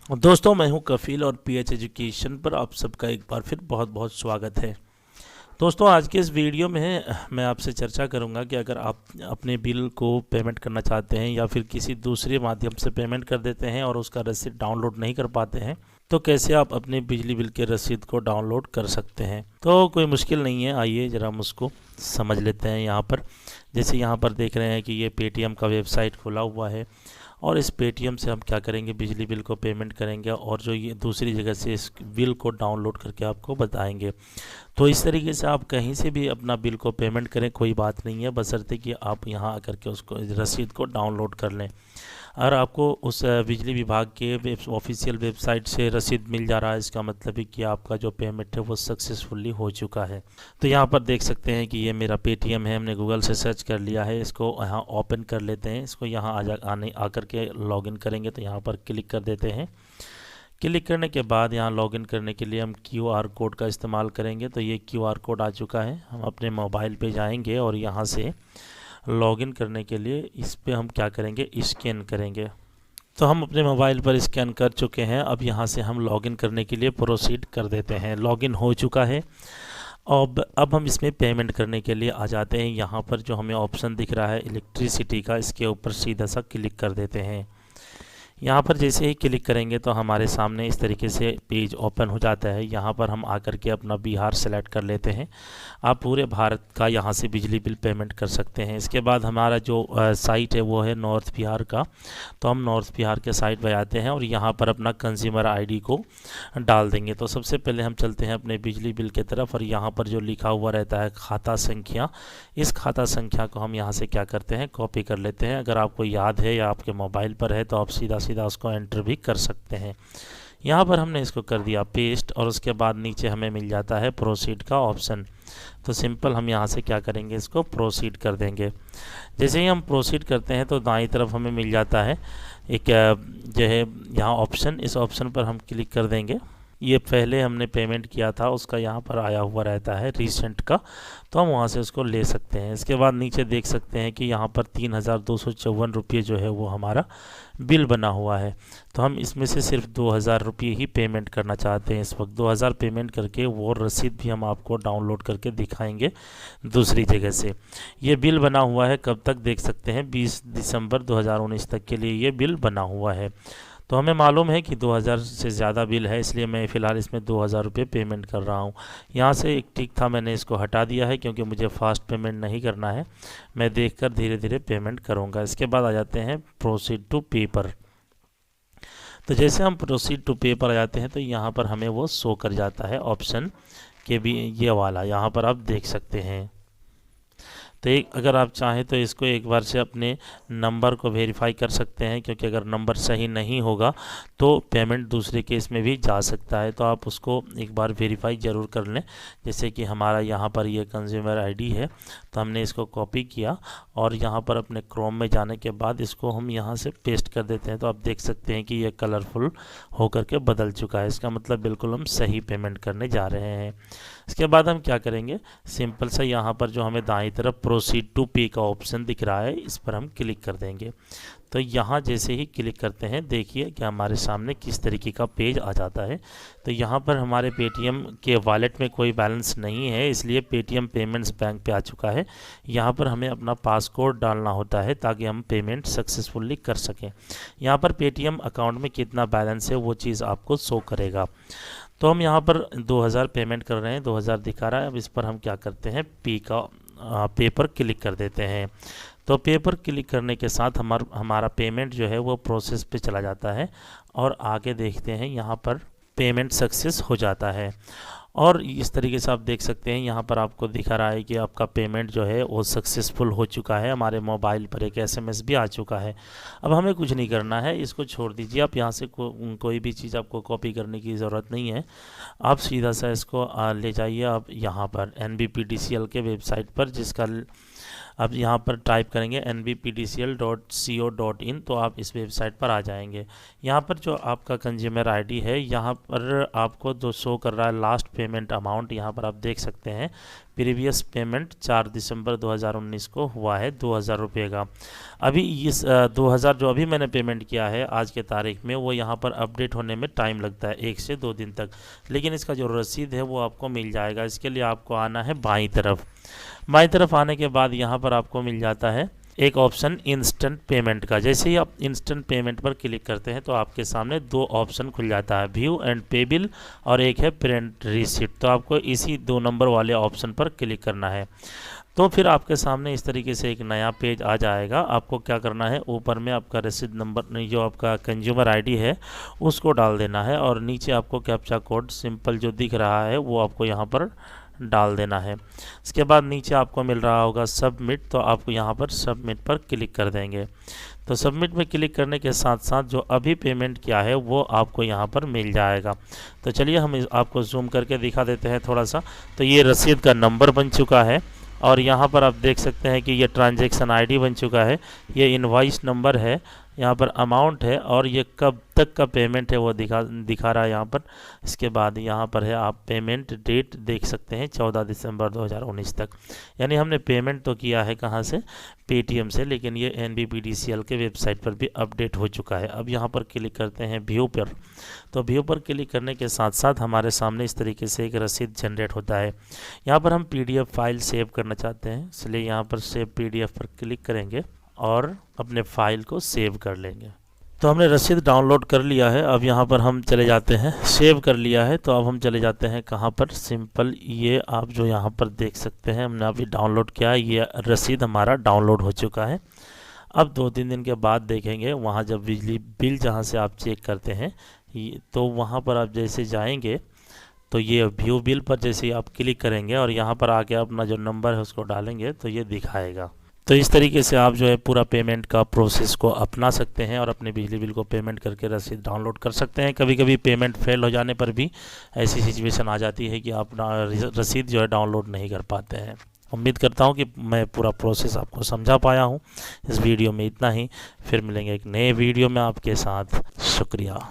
दोस्तों, मैं हूं कफील और पीएच एजुकेशन पर आप सबका एक बार फिर बहुत बहुत स्वागत है। दोस्तों, आज के इस वीडियो में मैं आपसे चर्चा करूंगा कि अगर आप अपने बिल को पेमेंट करना चाहते हैं या फिर किसी दूसरे माध्यम से पेमेंट कर देते हैं और उसका रसीद डाउनलोड नहीं कर पाते हैं, तो कैसे आप अपने बिजली बिल के रसीद को डाउनलोड कर सकते हैं। तो कोई मुश्किल नहीं है, आइए ज़रा हम उसको समझ लेते हैं। यहाँ पर जैसे यहाँ पर देख रहे हैं कि ये पेटीएम का वेबसाइट खुला हुआ है और इस पेटीएम से हम क्या करेंगे, बिजली बिल को पेमेंट करेंगे और जो ये दूसरी जगह से इस बिल को डाउनलोड करके आपको बताएंगे। तो इस तरीके से आप कहीं से भी अपना बिल को पेमेंट करें, कोई बात नहीं है, बशर्ते कि आप यहाँ आकर के उसको रसीद को डाउनलोड कर लें। अगर आपको उस बिजली विभाग के ऑफिशियल वेबसाइट से रसीद मिल जा रहा है, इसका मतलब है कि आपका जो पेमेंट है वो सक्सेसफुली हो चुका है। तो यहाँ पर देख सकते हैं कि ये मेरा पेटीएम है, हमने गूगल से सर्च कर लिया है। इसको यहाँ ओपन कर लेते हैं। इसको यहाँ आकर के लॉगिन करेंगे, तो यहाँ पर क्लिक कर देते हैं। क्लिक करने के बाद यहाँ लॉगिन करने के लिए हम क्यूआर कोड का इस्तेमाल करेंगे। तो ये क्यूआर कोड आ चुका है। हम अपने मोबाइल पे जाएंगे और यहाँ से लॉगिन करने के लिए इस पे हम क्या करेंगे, स्कैन करेंगे। तो हम अपने मोबाइल पर स्कैन कर चुके हैं। अब यहाँ से हम लॉगिन करने के लिए प्रोसीड कर देते हैं। लॉगिन हो चुका है। अब हम इसमें पेमेंट करने के लिए आ जाते हैं। यहाँ पर जो हमें ऑप्शन दिख रहा है इलेक्ट्रिसिटी का, इसके ऊपर सीधा सा क्लिक कर देते हैं। यहाँ पर जैसे ही क्लिक करेंगे तो हमारे सामने इस तरीके से पेज ओपन हो जाता है। यहाँ पर हम आकर के अपना बिहार सेलेक्ट कर लेते हैं। आप पूरे भारत का यहाँ से बिजली बिल पेमेंट कर सकते हैं। इसके बाद हमारा जो साइट है वो है नॉर्थ बिहार का। तो हम नॉर्थ बिहार के साइट पर आते हैं और यहाँ पर अपना कंज्यूमर आईडी को डाल देंगे। तो सबसे पहले हम चलते हैं अपने बिजली बिल की तरफ और यहाँ पर जो लिखा हुआ रहता है खाता संख्या, इस खाता संख्या को हम यहाँ से क्या करते हैं, कॉपी कर लेते हैं। अगर आपको याद है या आपके मोबाइल पर है तो आप सीधा सीधा उसको एंटर भी कर सकते हैं। यहाँ पर हमने इसको कर दिया पेस्ट और उसके बाद नीचे हमें मिल जाता है प्रोसीड का ऑप्शन। तो सिंपल हम यहाँ से क्या करेंगे, इसको प्रोसीड कर देंगे। जैसे ही हम प्रोसीड करते हैं तो दाईं तरफ हमें मिल जाता है एक जो है यहाँ ऑप्शन, इस ऑप्शन पर हम क्लिक कर देंगे। ये पहले हमने पेमेंट किया था उसका यहाँ पर आया हुआ रहता है रिसेंट का, तो हम वहाँ से उसको ले सकते हैं। इसके बाद नीचे देख सकते हैं कि यहाँ पर 3,254 रुपये जो है वो हमारा बिल बना हुआ है। तो हम इसमें से सिर्फ 2,000 रुपये ही पेमेंट करना चाहते हैं। इस वक्त 2,000 पेमेंट करके वो रसीद भी हम आपको डाउनलोड करके दिखाएंगे दूसरी जगह से। ये बिल बना हुआ है कब तक देख सकते हैं, 20 दिसंबर 2019 तक के लिए ये बिल बना हुआ है। तो हमें मालूम है कि 2,000 से ज़्यादा बिल है, इसलिए मैं फ़िलहाल इसमें 2,000 रुपये पेमेंट कर रहा हूँ। यहाँ से एक टिक था, मैंने इसको हटा दिया है क्योंकि मुझे फास्ट पेमेंट नहीं करना है। मैं देखकर धीरे धीरे पेमेंट करूँगा। इसके बाद आ जाते हैं प्रोसीड टू पे पर। तो जैसे हम प्रोसीड टू पे पर आ जाते हैं तो यहाँ पर हमें वो शो कर जाता है ऑप्शन के भी, ये वाला यहाँ पर आप देख सकते हैं। तो एक अगर आप चाहें तो इसको एक बार से अपने नंबर को वेरीफाई कर सकते हैं, क्योंकि अगर नंबर सही नहीं होगा तो पेमेंट दूसरे केस में भी जा सकता है। तो आप उसको एक बार वेरीफाई ज़रूर कर लें। जैसे कि हमारा यहाँ पर ये कंज्यूमर आईडी है, तो हमने इसको कॉपी किया और यहाँ पर अपने क्रोम में जाने के बाद इसको हम यहाँ से पेस्ट कर देते हैं। तो आप देख सकते हैं कि ये कलरफुल होकर के बदल चुका है। इसका मतलब बिल्कुल हम सही पेमेंट करने जा रहे हैं। इसके बाद हम क्या करेंगे, सिंपल सा यहाँ पर जो हमें दाईं तरफ प्रोसीड टू पे का ऑप्शन दिख रहा है, इस पर हम क्लिक कर देंगे। तो यहाँ जैसे ही क्लिक करते हैं देखिए कि हमारे सामने किस तरीके का पेज आ जाता है। तो यहाँ पर हमारे पेटीएम के वॉलेट में कोई बैलेंस नहीं है, इसलिए पेटीएम पेमेंट्स बैंक पे आ चुका है। यहाँ पर हमें अपना पासकोड डालना होता है ताकि हम पेमेंट सक्सेसफुली कर सकें। यहाँ पर पेटीएम अकाउंट में कितना बैलेंस है वो चीज़ आपको शो करेगा। तो हम यहाँ पर 2,000 पेमेंट कर रहे हैं, 2,000 दिखा रहा है। अब इस पर हम क्या करते हैं, पे पर क्लिक कर देते हैं। तो पे पर क्लिक करने के साथ हमारा पेमेंट जो है वो प्रोसेस पे चला जाता है और आगे देखते हैं यहाँ पर पेमेंट सक्सेस हो जाता है। और इस तरीके से आप देख सकते हैं यहाँ पर आपको दिखा रहा है कि आपका पेमेंट जो है वो सक्सेसफुल हो चुका है। हमारे मोबाइल पर एक एसएमएस भी आ चुका है। अब हमें कुछ नहीं करना है, इसको छोड़ दीजिए। आप यहाँ से कोई भी चीज़ आपको कॉपी करने की ज़रूरत नहीं है। आप सीधा सा इसको ले जाइए आप यहाँ पर NBPDCL के वेबसाइट पर, जिसका अब यहाँ पर टाइप करेंगे nbpdcl.co.in, तो आप इस वेबसाइट पर आ जाएंगे। यहाँ पर जो आपका कंज्यूमर आईडी है, यहाँ पर आपको जो शो कर रहा है लास्ट पेमेंट अमाउंट यहाँ पर आप देख सकते हैं। प्रीवियस पेमेंट 4 दिसंबर 2019 को हुआ है 2000 रुपये का। अभी इस 2000 जो अभी मैंने पेमेंट किया है आज के तारीख में, वो यहाँ पर अपडेट होने में टाइम लगता है 1 से 2 दिन तक, लेकिन इसका जो रसीद है वो आपको मिल जाएगा। इसके लिए आपको आना है बाईं तरफ। बाईं तरफ आने के बाद यहाँ पर आपको मिल जाता है एक ऑप्शन इंस्टेंट पेमेंट का। जैसे ही आप इंस्टेंट पेमेंट पर क्लिक करते हैं तो आपके सामने 2 ऑप्शन खुल जाता है, व्यू एंड पे बिल और एक है प्रिंट रिसिप्ट। तो आपको इसी 2 नंबर वाले ऑप्शन पर क्लिक करना है। तो फिर आपके सामने इस तरीके से एक नया पेज आ जाएगा। आपको क्या करना है, ऊपर में आपका रसीद नंबर जो आपका कंज्यूमर आईडी है उसको डाल देना है और नीचे आपको कैप्चा कोड सिंपल जो दिख रहा है वो आपको यहाँ पर डाल देना है। इसके बाद नीचे आपको मिल रहा होगा सबमिट, तो आपको यहाँ पर सबमिट पर क्लिक कर देंगे। तो सबमिट में क्लिक करने के साथ साथ जो अभी पेमेंट किया है वो आपको यहाँ पर मिल जाएगा। तो चलिए हम आपको जूम करके दिखा देते हैं थोड़ा सा। तो ये रसीद का नंबर बन चुका है और यहाँ पर आप देख सकते हैं कि ये ट्रांजैक्शन आईडी बन चुका है, ये इनवॉइस नंबर है, यहाँ पर अमाउंट है और ये कब तक का पेमेंट है वो दिखा रहा है यहाँ पर। इसके बाद यहाँ पर है आप पेमेंट डेट देख सकते हैं 14 दिसंबर 2019 तक। यानी हमने पेमेंट तो किया है कहाँ से, पेटीएम से, लेकिन ये NBPDCL के वेबसाइट पर भी अपडेट हो चुका है। अब यहाँ पर क्लिक करते हैं व्यू पर। तो व्यू पर क्लिक करने के साथ साथ हमारे सामने इस तरीके से एक रसीद जनरेट होता है। यहाँ पर हम PDF फाइल सेव करना चाहते हैं, इसलिए यहाँ पर सेव PDF पर क्लिक करेंगे और अपने फाइल को सेव कर लेंगे। तो हमने रसीद डाउनलोड कर लिया है। अब यहाँ पर हम चले जाते हैं, सेव कर लिया है तो अब हम चले जाते हैं कहाँ पर, सिंपल ये आप जो यहाँ पर देख सकते हैं हमने अभी डाउनलोड किया है, ये रसीद हमारा डाउनलोड हो चुका है। अब 2-3 दिन के बाद देखेंगे वहाँ जब बिजली बिल जहाँ से आप चेक करते हैं तो वहाँ पर आप जैसे जाएंगे तो ये व्यू बिल पर जैसे ही आप क्लिक करेंगे और यहाँ पर आके अपना जो नंबर है उसको डालेंगे तो ये दिखाएगा। तो इस तरीके से आप जो है पूरा पेमेंट का प्रोसेस को अपना सकते हैं और अपने बिजली बिल को पेमेंट करके रसीद डाउनलोड कर सकते हैं। कभी कभी पेमेंट फेल हो जाने पर भी ऐसी सिचुएशन आ जाती है कि आप रसीद जो है डाउनलोड नहीं कर पाते हैं। उम्मीद करता हूं कि मैं पूरा प्रोसेस आपको समझा पाया हूं। इस वीडियो में इतना ही, फिर मिलेंगे एक नए वीडियो में आपके साथ। शुक्रिया।